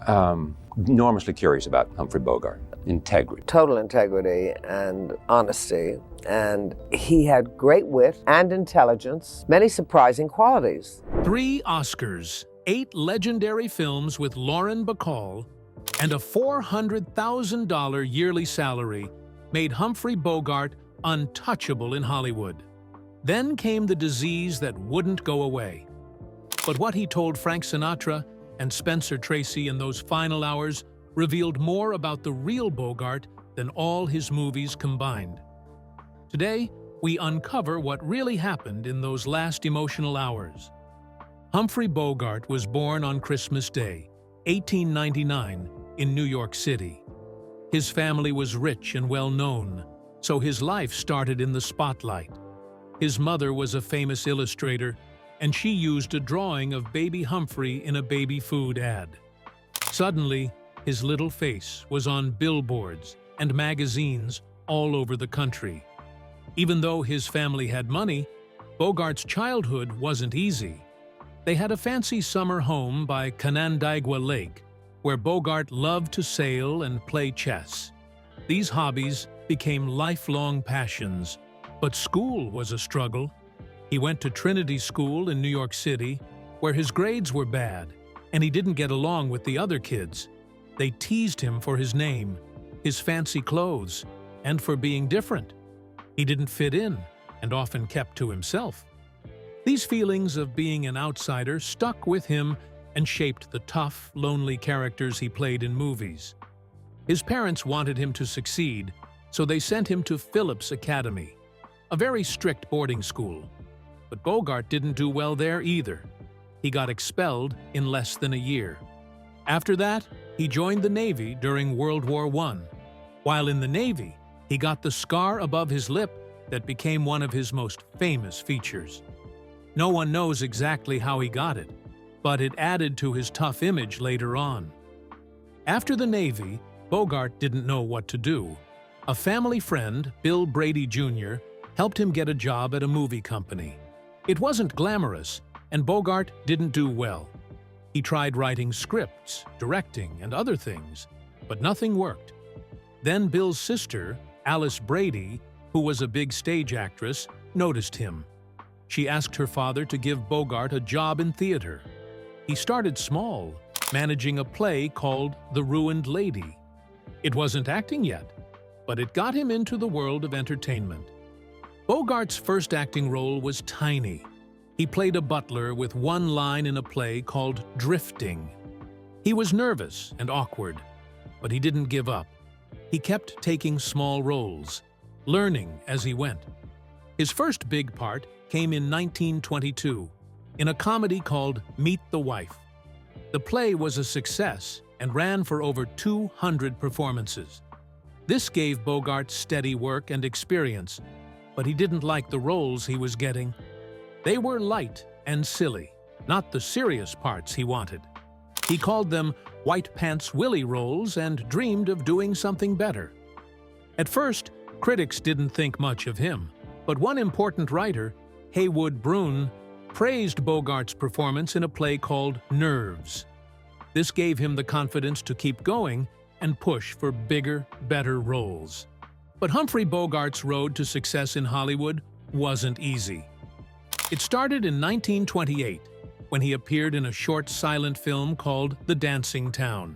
Enormously curious about Humphrey Bogart. Integrity. Total integrity and honesty. And he had great wit and intelligence, many surprising qualities. 3 Oscars, 8 legendary films with Lauren Bacall, and a $400,000 yearly salary made Humphrey Bogart untouchable in Hollywood. Then came the disease that wouldn't go away. But what he told Frank Sinatra and Spencer Tracy in those final hours revealed more about the real Bogart than all his movies combined. Today, we uncover what really happened in those last emotional hours. Humphrey Bogart was born on Christmas Day, 1899, in New York City. His family was rich and well-known, so his life started in the spotlight. His mother was a famous illustrator, and she used a drawing of baby Humphrey in a baby food ad. Suddenly, his little face was on billboards and magazines all over the country. Even though his family had money, Bogart's childhood wasn't easy. They had a fancy summer home by Canandaigua Lake, where Bogart loved to sail and play chess. These hobbies became lifelong passions, but school was a struggle. He went to Trinity School in New York City, where his grades were bad, and he didn't get along with the other kids. They teased him for his name, his fancy clothes, and for being different. He didn't fit in, and often kept to himself. These feelings of being an outsider stuck with him and shaped the tough, lonely characters he played in movies. His parents wanted him to succeed, so they sent him to Phillips Academy, a very strict boarding school. But Bogart didn't do well there either. He got expelled in less than a year. After that, he joined the Navy during World War I. While in the Navy, he got the scar above his lip that became one of his most famous features. No one knows exactly how he got it, but it added to his tough image later on. After the Navy, Bogart didn't know what to do. A family friend, Bill Brady Jr., helped him get a job at a movie company. It wasn't glamorous, and Bogart didn't do well. He tried writing scripts, directing, and other things, but nothing worked. Then Bill's sister, Alice Brady, who was a big stage actress, noticed him. She asked her father to give Bogart a job in theater. He started small, managing a play called The Ruined Lady. It wasn't acting yet, but it got him into the world of entertainment. Bogart's first acting role was tiny. He played a butler with one line in a play called Drifting. He was nervous and awkward, but he didn't give up. He kept taking small roles, learning as he went. His first big part came in 1922, in a comedy called Meet the Wife. The play was a success and ran for over 200 performances. This gave Bogart steady work and experience, but he didn't like the roles he was getting. They were light and silly, not the serious parts he wanted. He called them White Pants Willie roles and dreamed of doing something better. At first, critics didn't think much of him, but one important writer, Heywood Broun, praised Bogart's performance in a play called Nerves. This gave him the confidence to keep going and push for bigger, better roles. But Humphrey Bogart's road to success in Hollywood wasn't easy. It started in 1928, when he appeared in a short silent film called The Dancing Town.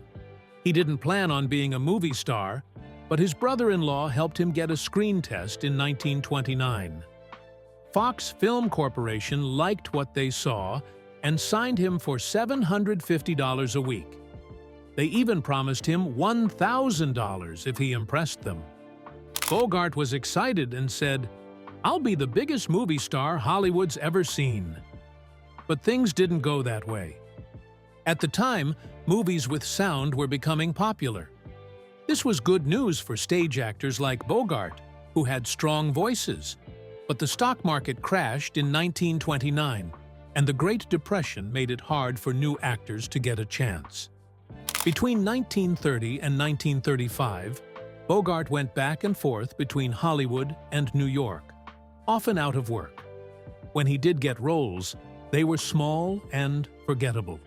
He didn't plan on being a movie star, but his brother-in-law helped him get a screen test in 1929. Fox Film Corporation liked what they saw and signed him for $750 a week. They even promised him $1,000 if he impressed them. Bogart was excited and said, "I'll be the biggest movie star Hollywood's ever seen." But things didn't go that way. At the time, movies with sound were becoming popular. This was good news for stage actors like Bogart, who had strong voices. But the stock market crashed in 1929, and the Great Depression made it hard for new actors to get a chance. Between 1930 and 1935, Bogart went back and forth between Hollywood and New York, often out of work. When he did get roles, they were small and forgettable.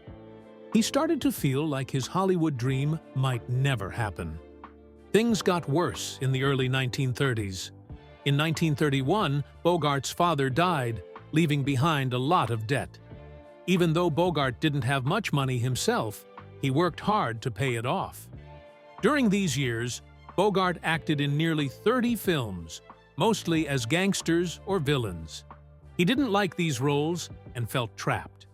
He started to feel like his Hollywood dream might never happen. Things got worse in the early 1930s. In 1931, Bogart's father died, leaving behind a lot of debt. Even though Bogart didn't have much money himself, he worked hard to pay it off. During these years, Bogart acted in nearly 30 films, mostly as gangsters or villains. He didn't like these roles and felt trapped.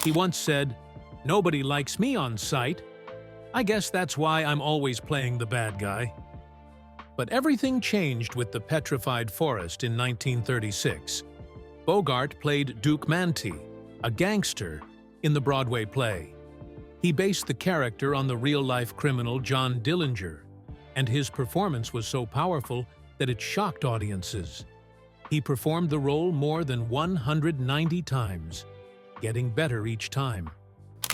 He once said, "Nobody likes me on sight. I guess that's why I'm always playing the bad guy." But everything changed with The Petrified Forest in 1936. Bogart played Duke Manty, a gangster, in the Broadway play. He based the character on the real-life criminal John Dillinger, and his performance was so powerful that it shocked audiences. He performed the role more than 190 times, getting better each time.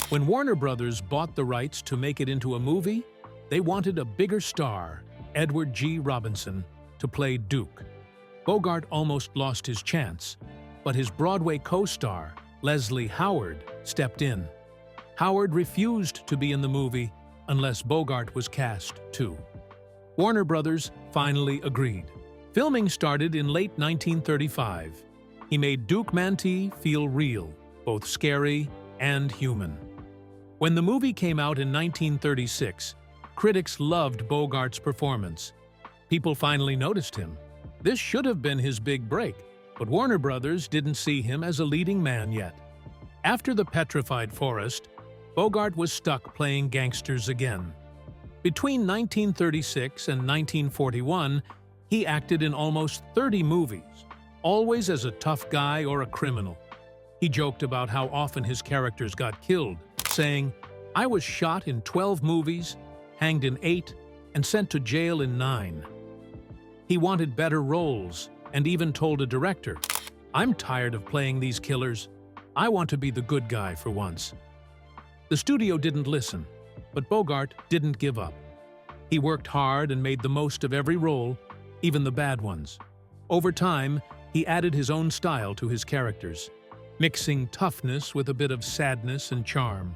When Warner Brothers bought the rights to make it into a movie, they wanted a bigger star, Edward G. Robinson, to play Duke. Bogart almost lost his chance, but his Broadway co-star, Leslie Howard, stepped in. Howard refused to be in the movie unless Bogart was cast too. Warner Brothers finally agreed. Filming started in late 1935. He made Duke Manty feel real, both scary and human. When the movie came out in 1936, critics loved Bogart's performance. People finally noticed him. This should have been his big break, but Warner Brothers didn't see him as a leading man yet. After The Petrified Forest, Bogart was stuck playing gangsters again. Between 1936 and 1941, he acted in almost 30 movies, always as a tough guy or a criminal. He joked about how often his characters got killed, saying, "I was shot in 12 movies, hanged in 8, and sent to jail in 9. He wanted better roles and even told a director, "I'm tired of playing these killers. I want to be the good guy for once." The studio didn't listen, but Bogart didn't give up. He worked hard and made the most of every role, even the bad ones. Over time, he added his own style to his characters, mixing toughness with a bit of sadness and charm.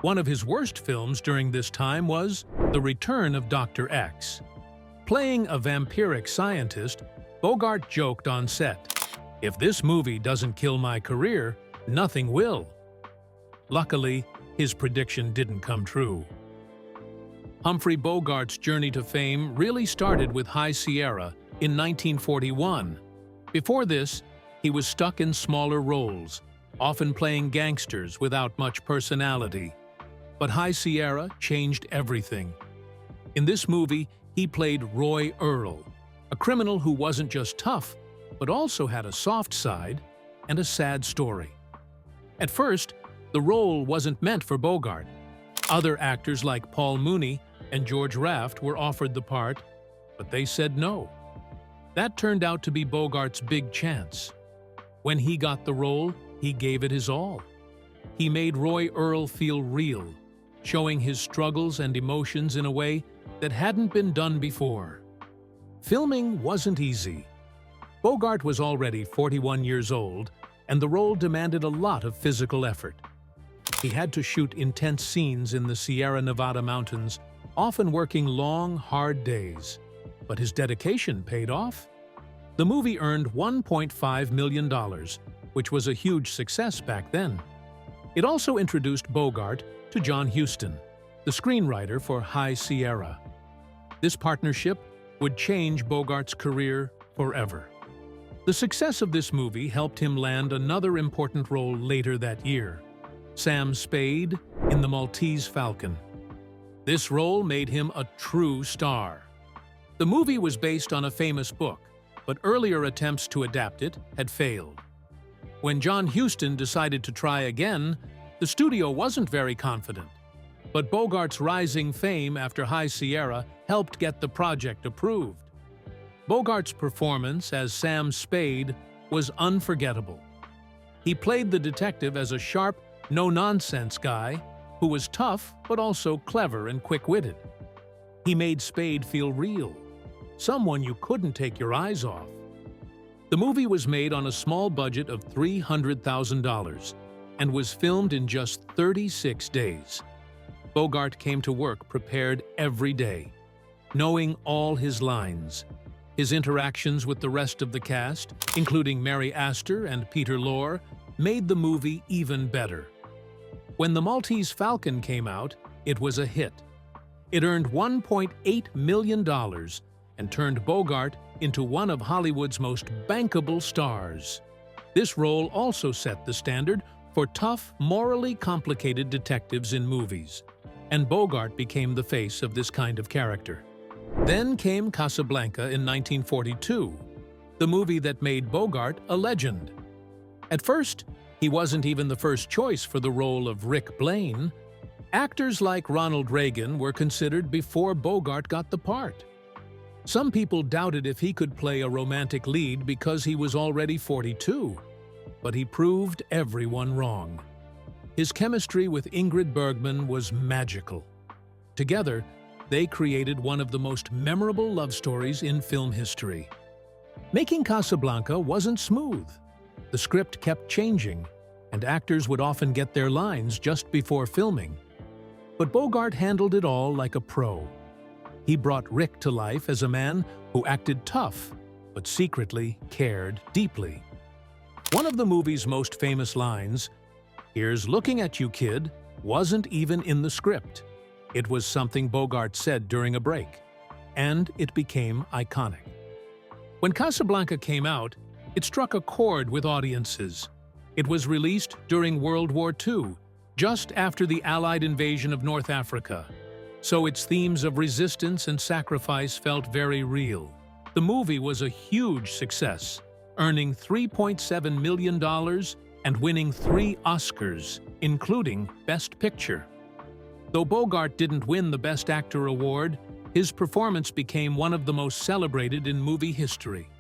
One of his worst films during this time was The Return of Dr. X. Playing a vampiric scientist, Bogart joked on set, "If this movie doesn't kill my career, nothing will." Luckily, his prediction didn't come true. Humphrey Bogart's journey to fame really started with High Sierra in 1941. Before this, he was stuck in smaller roles, often playing gangsters without much personality. But High Sierra changed everything. In this movie, he played Roy Earl, a criminal who wasn't just tough, but also had a soft side and a sad story. At first, the role wasn't meant for Bogart. Other actors like Paul Mooney and George Raft were offered the part, but they said no. That turned out to be Bogart's big chance. When he got the role, he gave it his all. He made Roy Earl feel real, showing his struggles and emotions in a way that hadn't been done before. Filming wasn't easy. Bogart was already 41 years old, and the role demanded a lot of physical effort. He had to shoot intense scenes in the Sierra Nevada mountains, often working long, hard days. But his dedication paid off. The movie earned $1.5 million, which was a huge success back then. It also introduced Bogart to John Huston, the screenwriter for High Sierra. This partnership would change Bogart's career forever. The success of this movie helped him land another important role later that year, Sam Spade in The Maltese Falcon. This role made him a true star. The movie was based on a famous book, but earlier attempts to adapt it had failed. When John Huston decided to try again, the studio wasn't very confident. But Bogart's rising fame after High Sierra helped get the project approved. Bogart's performance as Sam Spade was unforgettable. He played the detective as a sharp, no-nonsense guy who was tough but also clever and quick-witted. He made Spade feel real, someone you couldn't take your eyes off. The movie was made on a small budget of $300,000, and was filmed in just 36 days. Bogart came to work prepared every day, knowing all his lines. His interactions with the rest of the cast, including Mary Astor and Peter Lorre, made the movie even better. When The Maltese Falcon came out, it was a hit. It earned $1.8 million and turned Bogart into one of Hollywood's most bankable stars. This role also set the standard for tough, morally complicated detectives in movies, and Bogart became the face of this kind of character. Then came Casablanca in 1942, the movie that made Bogart a legend. At first, he wasn't even the first choice for the role of Rick Blaine. Actors like Ronald Reagan were considered before Bogart got the part. Some people doubted if he could play a romantic lead because he was already 42, but he proved everyone wrong. His chemistry with Ingrid Bergman was magical. Together, they created one of the most memorable love stories in film history. Making Casablanca wasn't smooth. The script kept changing, and actors would often get their lines just before filming. But Bogart handled it all like a pro. He brought Rick to life as a man who acted tough, but secretly cared deeply. One of the movie's most famous lines, "Here's looking at you, kid," wasn't even in the script. It was something Bogart said during a break, and it became iconic. When Casablanca came out, it struck a chord with audiences. It was released during World War II, just after the Allied invasion of North Africa, so its themes of resistance and sacrifice felt very real. The movie was a huge success, earning $3.7 million and winning 3 Oscars, including Best Picture. Though Bogart didn't win the Best Actor award, his performance became one of the most celebrated in movie history.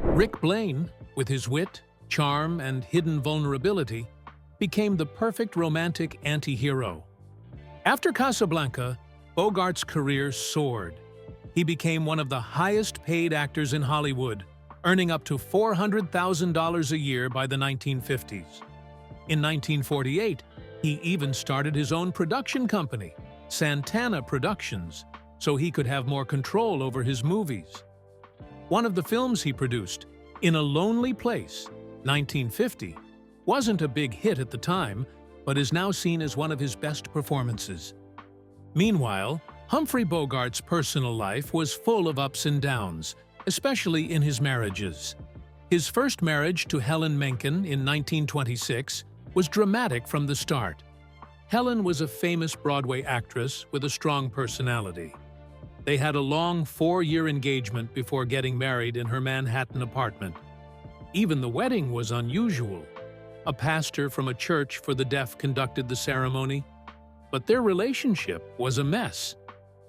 Rick Blaine, with his wit, charm, and hidden vulnerability, became the perfect romantic anti-hero. After Casablanca, Bogart's career soared. He became one of the highest-paid actors in Hollywood, earning up to $400,000 a year by the 1950s. In 1948, he even started his own production company, Santana Productions, so he could have more control over his movies. One of the films he produced, In a Lonely Place, 1950, wasn't a big hit at the time, but is now seen as one of his best performances. Meanwhile, Humphrey Bogart's personal life was full of ups and downs, especially in his marriages. His first marriage to Helen Menken in 1926 was dramatic from the start. Helen was a famous Broadway actress with a strong personality. They had a long 4-year engagement before getting married in her Manhattan apartment. Even the wedding was unusual. A pastor from a church for the deaf conducted the ceremony, but their relationship was a mess.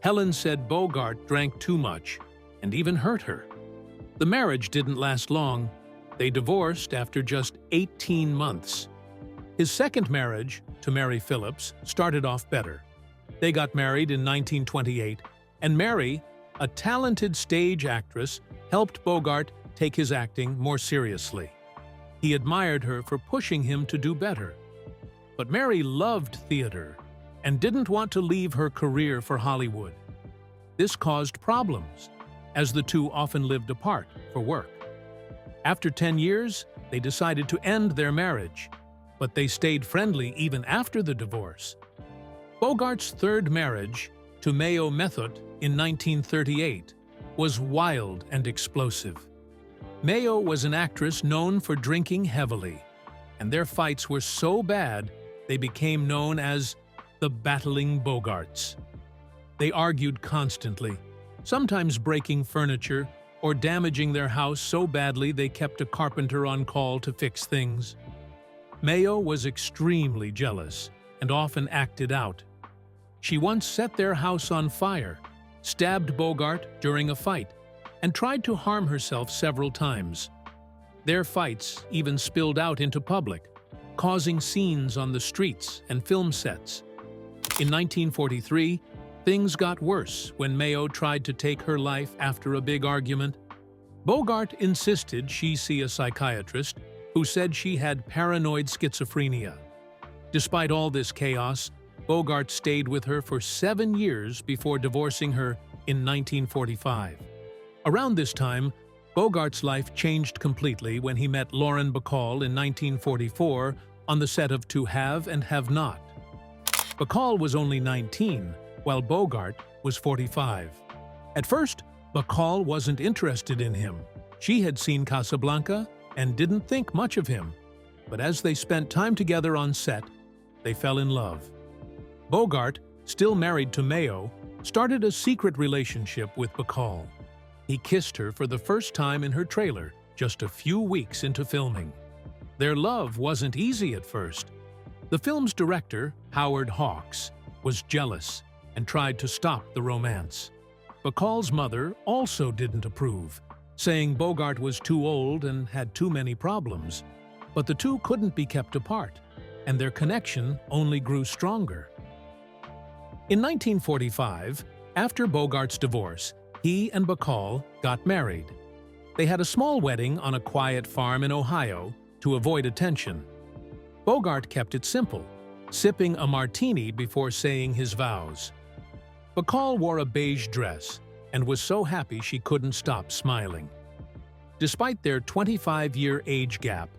Helen said Bogart drank too much and even hurt her. The marriage didn't last long. They divorced after just 18 months. His second marriage, to Mary Phillips, started off better. They got married in 1928, and Mary, a talented stage actress, helped Bogart take his acting more seriously. He admired her for pushing him to do better. But Mary loved theater and didn't want to leave her career for Hollywood. This caused problems, as the two often lived apart for work. After 10 years, they decided to end their marriage, but they stayed friendly even after the divorce. Bogart's third marriage, to Mayo Methot in 1938, was wild and explosive. Mayo was an actress known for drinking heavily, and their fights were so bad they became known as the Battling Bogarts. They argued constantly, sometimes breaking furniture or damaging their house so badly they kept a carpenter on call to fix things. Mayo was extremely jealous and often acted out. She once set their house on fire, stabbed Bogart during a fight, and tried to harm herself several times. Their fights even spilled out into public, causing scenes on the streets and film sets. In 1943, things got worse when Mayo tried to take her life after a big argument. Bogart insisted she see a psychiatrist who said she had paranoid schizophrenia. Despite all this chaos, Bogart stayed with her for 7 years before divorcing her in 1945. Around this time, Bogart's life changed completely when he met Lauren Bacall in 1944 on the set of To Have and Have Not. Bacall was only 19, while Bogart was 45. At first, Bacall wasn't interested in him. She had seen Casablanca and didn't think much of him. But as they spent time together on set, they fell in love. Bogart, still married to Mayo, started a secret relationship with Bacall. He kissed her for the first time in her trailer just a few weeks into filming. Their love wasn't easy at first. The film's director, Howard Hawks, was jealous and tried to stop the romance. Bacall's mother also didn't approve, saying Bogart was too old and had too many problems. But the two couldn't be kept apart, and their connection only grew stronger. In 1945, after Bogart's divorce, he and Bacall got married. They had a small wedding on a quiet farm in Ohio to avoid attention. Bogart kept it simple, sipping a martini before saying his vows. Bacall wore a beige dress and was so happy she couldn't stop smiling. Despite their 25-year age gap,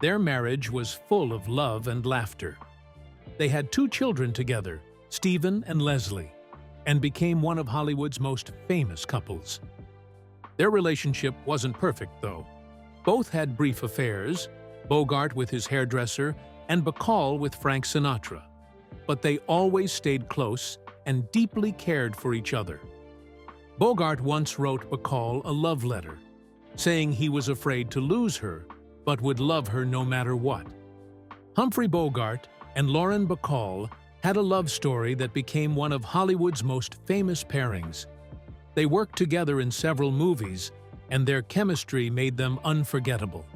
their marriage was full of love and laughter. They had 2 children together, Stephen and Leslie, and became one of Hollywood's most famous couples. Their relationship wasn't perfect, though. Both had brief affairs, Bogart with his hairdresser and Bacall with Frank Sinatra. But they always stayed close and deeply cared for each other. Bogart once wrote Bacall a love letter, saying he was afraid to lose her, but would love her no matter what. Humphrey Bogart and Lauren Bacall had a love story that became one of Hollywood's most famous pairings. They worked together in several movies, and their chemistry made them unforgettable.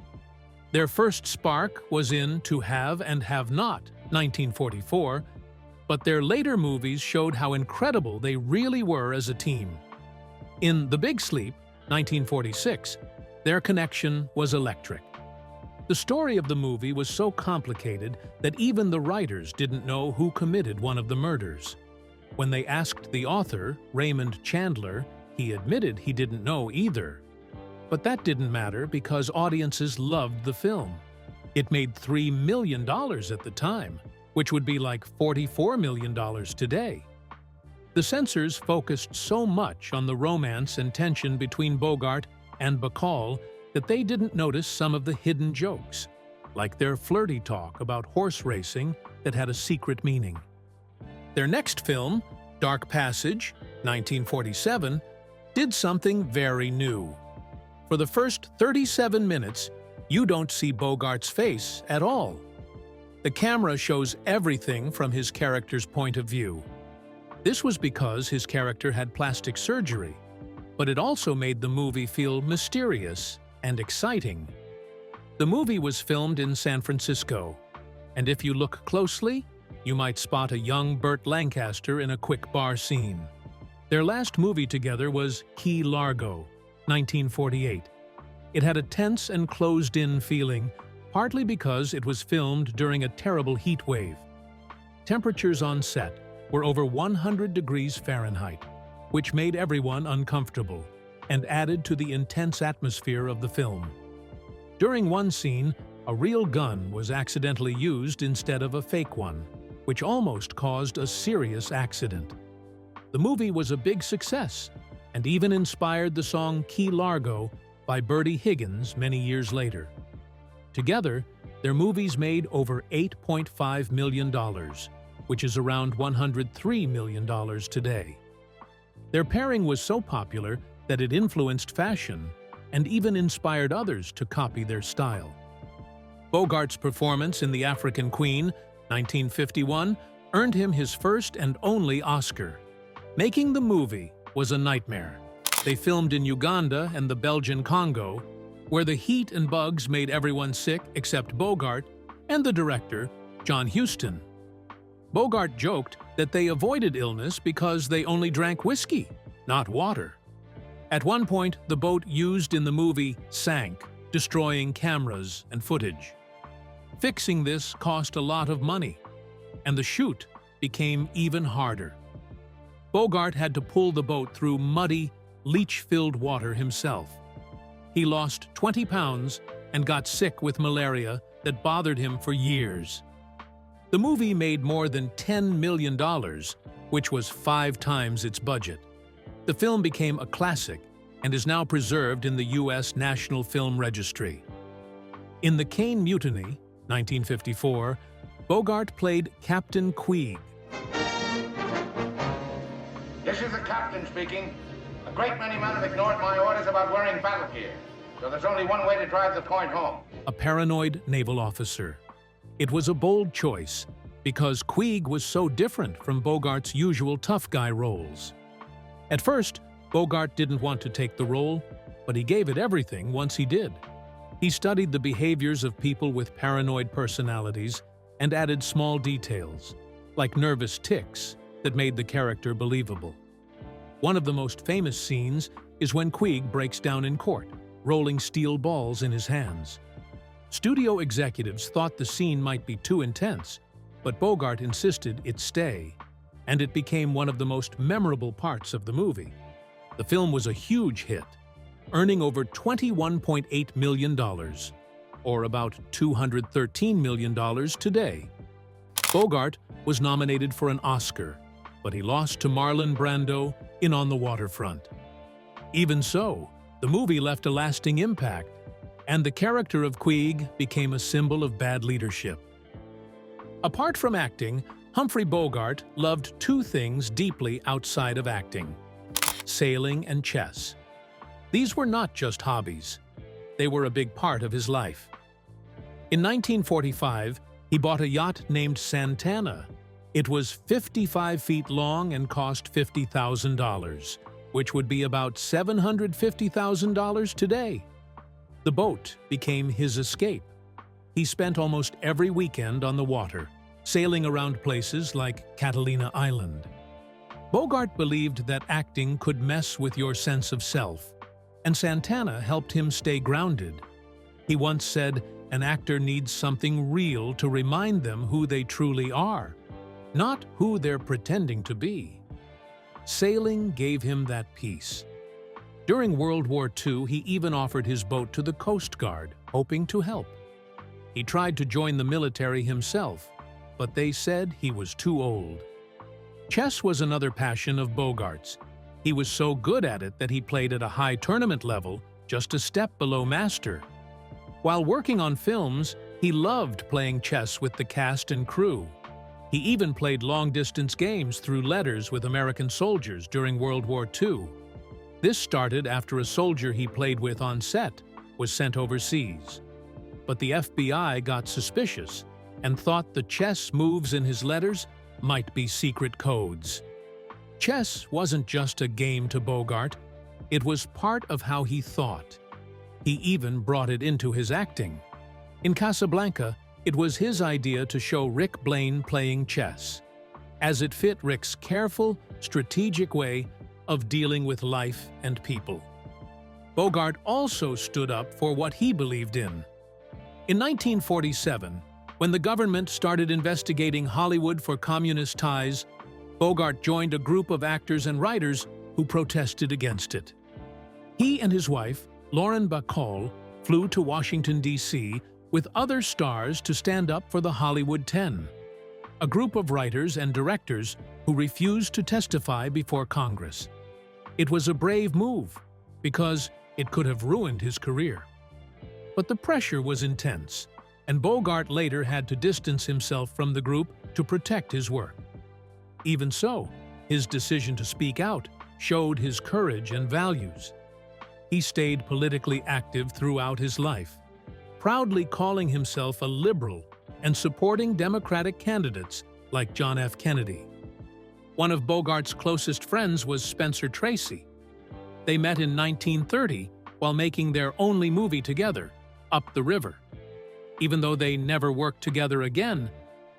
Their first spark was in To Have and Have Not, 1944, but their later movies showed how incredible they really were as a team. In The Big Sleep, 1946, their connection was electric. The story of the movie was so complicated that even the writers didn't know who committed one of the murders. When they asked the author, Raymond Chandler, he admitted he didn't know either. But that didn't matter because audiences loved the film. It made $3 million at the time, which would be like $44 million today. The censors focused so much on the romance and tension between Bogart and Bacall that they didn't notice some of the hidden jokes, like their flirty talk about horse racing that had a secret meaning. Their next film, Dark Passage, 1947, did something very new. For the first 37 minutes, you don't see Bogart's face at all. The camera shows everything from his character's point of view. This was because his character had plastic surgery, but it also made the movie feel mysterious and exciting. The movie was filmed in San Francisco, and if you look closely, you might spot a young Burt Lancaster in a quick bar scene. Their last movie together was Key Largo, 1948. It had a tense and closed-in feeling, partly because it was filmed during a terrible heat wave. Temperatures on set were over 100 degrees Fahrenheit, which made everyone uncomfortable and added to the intense atmosphere of the film. During one scene, a real gun was accidentally used instead of a fake one, which almost caused a serious accident. The movie was a big success and even inspired the song Key Largo by Bertie Higgins many years later. Together, their movies made over $8.5 million, which is around $103 million today. Their pairing was so popular that it influenced fashion and even inspired others to copy their style. Bogart's performance in The African Queen, 1951, earned him his first and only Oscar. Making the movie was a nightmare. They filmed in Uganda and the Belgian Congo, where the heat and bugs made everyone sick except Bogart and the director, John Huston. Bogart joked that they avoided illness because they only drank whiskey, not water. At one point, the boat used in the movie sank, destroying cameras and footage. Fixing this cost a lot of money, and the chute became even harder. Bogart had to pull the boat through muddy, leech-filled water himself. He lost 20 pounds and got sick with malaria that bothered him for years. The movie made more than $10 million, which was 5 times its budget. The film became a classic and is now preserved in the U.S. National Film Registry. In The Caine Mutiny, 1954, Bogart played Captain Queeg. This is the captain speaking. A great many men have ignored my orders about wearing battle gear, so there's only one way to drive the point home. A paranoid naval officer. It was a bold choice because Queeg was so different from Bogart's usual tough guy roles. At first, Bogart didn't want to take the role, but he gave it everything once he did. He studied the behaviors of people with paranoid personalities and added small details, like nervous tics, that made the character believable. One of the most famous scenes is when Queeg breaks down in court, rolling steel balls in his hands. Studio executives thought the scene might be too intense, but Bogart insisted it stay, and it became one of the most memorable parts of the movie. The film was a huge hit, earning over $21.8 million, or about $213 million today. Bogart was nominated for an Oscar, but he lost to Marlon Brando in On the Waterfront. Even so, the movie left a lasting impact, and the character of Queeg became a symbol of bad leadership. Apart from acting, Humphrey Bogart loved 2 things deeply outside of acting: sailing and chess. These were not just hobbies. They were a big part of his life. In 1945, he bought a yacht named Santana. It was 55 feet long and cost $50,000, which would be about $750,000 today. The boat became his escape. He spent almost every weekend on the water, sailing around places like Catalina Island. Bogart believed that acting could mess with your sense of self, and Santana helped him stay grounded. He once said, "An actor needs something real to remind them who they truly are, not who they're pretending to be." Sailing gave him that peace. During World War II, he even offered his boat to the Coast Guard, hoping to help. He tried to join the military himself, but they said he was too old. Chess was another passion of Bogart's. He was so good at it that he played at a high tournament level, just a step below master. While working on films, he loved playing chess with the cast and crew. He even played long-distance games through letters with American soldiers during World War II. This started after a soldier he played with on set was sent overseas. But the FBI got suspicious and thought the chess moves in his letters might be secret codes. Chess wasn't just a game to Bogart, it was part of how he thought. He even brought it into his acting. In Casablanca, it was his idea to show Rick Blaine playing chess, as it fit Rick's careful, strategic way of dealing with life and people. Bogart also stood up for what he believed in. In 1947, when the government started investigating Hollywood for communist ties, Bogart joined a group of actors and writers who protested against it. He and his wife, Lauren Bacall, flew to Washington, D.C. with other stars to stand up for the Hollywood 10, a group of writers and directors who refused to testify before Congress. It was a brave move, because it could have ruined his career. But the pressure was intense, and Bogart later had to distance himself from the group to protect his work. Even so, his decision to speak out showed his courage and values. He stayed politically active throughout his life, proudly calling himself a liberal and supporting Democratic candidates like John F. Kennedy. One of Bogart's closest friends was Spencer Tracy. They met in 1930 while making their only movie together, Up the River. Even though they never worked together again,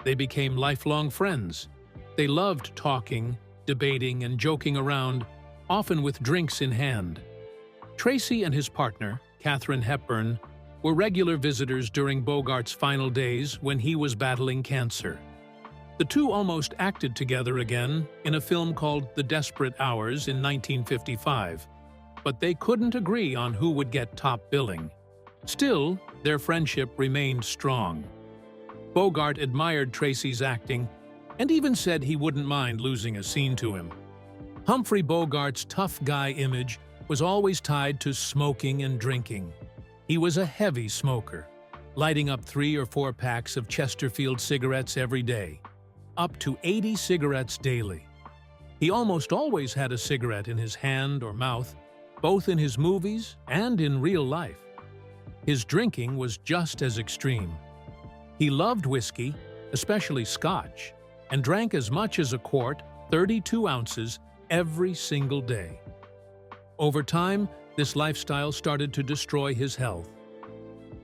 they became lifelong friends. They loved talking, debating, and joking around, often with drinks in hand. Tracy and his partner, Katharine Hepburn, were regular visitors during Bogart's final days when he was battling cancer. The two almost acted together again in a film called The Desperate Hours in 1955, but they couldn't agree on who would get top billing. Still, their friendship remained strong. Bogart admired Tracy's acting and even said he wouldn't mind losing a scene to him. Humphrey Bogart's tough guy image was always tied to smoking and drinking. He was a heavy smoker, lighting up 3 or 4 packs of Chesterfield cigarettes every day, up to 80 cigarettes daily. He almost always had a cigarette in his hand or mouth, both in his movies and in real life. His drinking was just as extreme. He loved whiskey, especially Scotch, and drank as much as a quart, 32 ounces, every single day. Over time, this lifestyle started to destroy his health.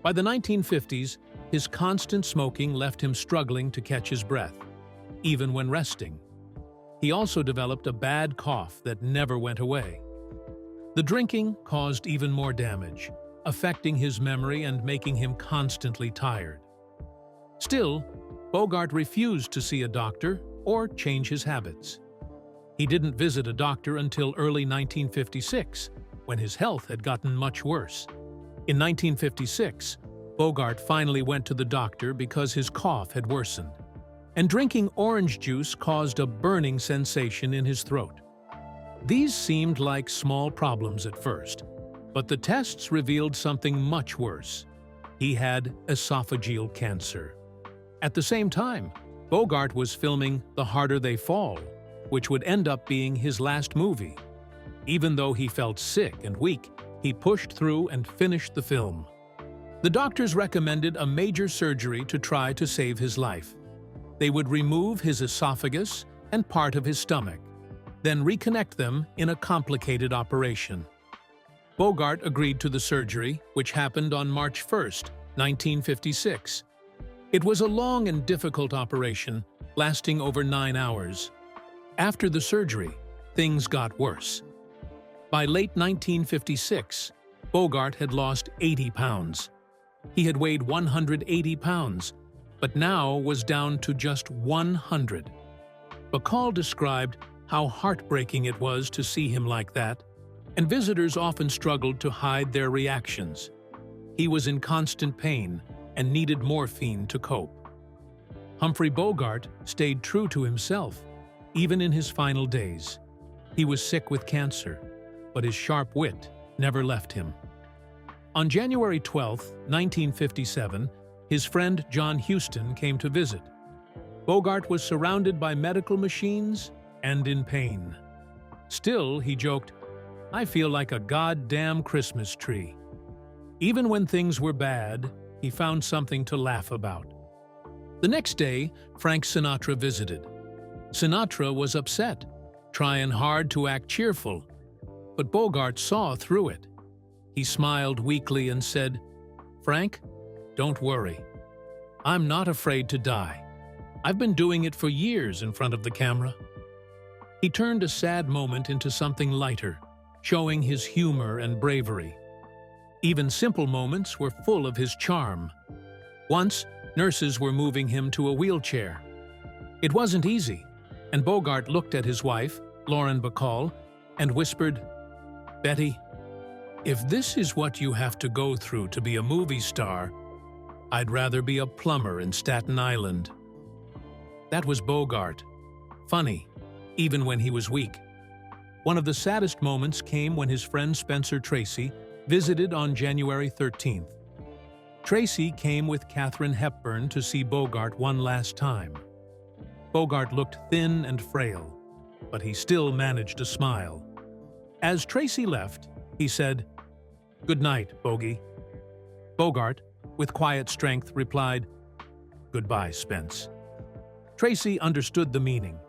By the 1950s, his constant smoking left him struggling to catch his breath, even when resting. He also developed a bad cough that never went away. The drinking caused even more damage, affecting his memory and making him constantly tired. Still, Bogart refused to see a doctor or change his habits. He didn't visit a doctor until early 1956, when his health had gotten much worse. In 1956, Bogart finally went to the doctor because his cough had worsened, and drinking orange juice caused a burning sensation in his throat. These seemed like small problems at first, but the tests revealed something much worse. He had esophageal cancer. At the same time, Bogart was filming The Harder They Fall, which would end up being his last movie. Even though he felt sick and weak, he pushed through and finished the film. The doctors recommended a major surgery to try to save his life. They would remove his esophagus and part of his stomach, then reconnect them in a complicated operation. Bogart agreed to the surgery, which happened on March 1, 1956. It was a long and difficult operation, lasting over 9 hours. After the surgery, things got worse. By late 1956, Bogart had lost 80 pounds. He had weighed 180 pounds, but now was down to just 100. Bacall described how heartbreaking it was to see him like that, and visitors often struggled to hide their reactions. He was in constant pain and needed morphine to cope. Humphrey Bogart stayed true to himself, even in his final days. He was sick with cancer, but his sharp wit never left him. On January 12, 1957, his friend John Huston came to visit. Bogart was surrounded by medical machines and in pain. Still, he joked, "I feel like a goddamn Christmas tree." Even when things were bad, he found something to laugh about. The next day, Frank Sinatra visited. Sinatra was upset, trying hard to act cheerful, but Bogart saw through it. He smiled weakly and said, "Frank, don't worry. I'm not afraid to die. I've been doing it for years in front of the camera." He turned a sad moment into something lighter, showing his humor and bravery. Even simple moments were full of his charm. Once, nurses were moving him to a wheelchair. It wasn't easy, and Bogart looked at his wife, Lauren Bacall, and whispered, "Betty, if this is what you have to go through to be a movie star, I'd rather be a plumber in Staten Island." That was Bogart. Funny, even when he was weak. One of the saddest moments came when his friend Spencer Tracy visited on January 13th. Tracy came with Katharine Hepburn to see Bogart one last time. Bogart looked thin and frail, but he still managed to smile. As Tracy left, he said, "Good night, Bogey." Bogart, with quiet strength, replied, "Goodbye, Spence." Tracy understood the meaning.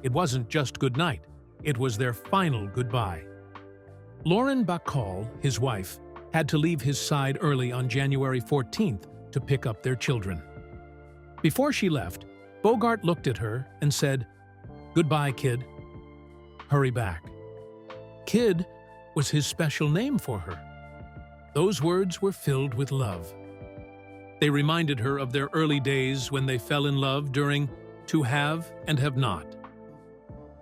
It wasn't just good night, it was their final goodbye. Lauren Bacall, his wife, had to leave his side early on January 14th to pick up their children. Before she left, Bogart looked at her and said, "Goodbye, kid. Hurry back." Kid was his special name for her. Those words were filled with love. They reminded her of their early days when they fell in love during to have and have not.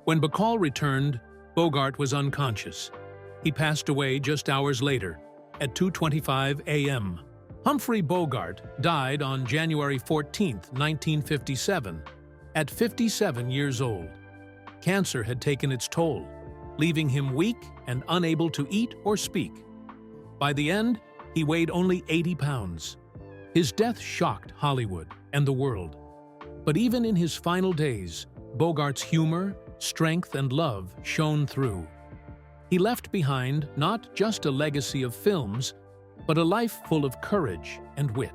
When Bacall returned, Bogart was unconscious. He passed away just hours later, at 2:25 a.m. Humphrey Bogart died on January 14, 1957, at 57 years old. Cancer had taken its toll, leaving him weak and unable to eat or speak. By the end, he weighed only 80 pounds. His death shocked Hollywood and the world. But even in his final days, Bogart's humor, strength, and love shone through. He left behind not just a legacy of films, but a life full of courage and wit.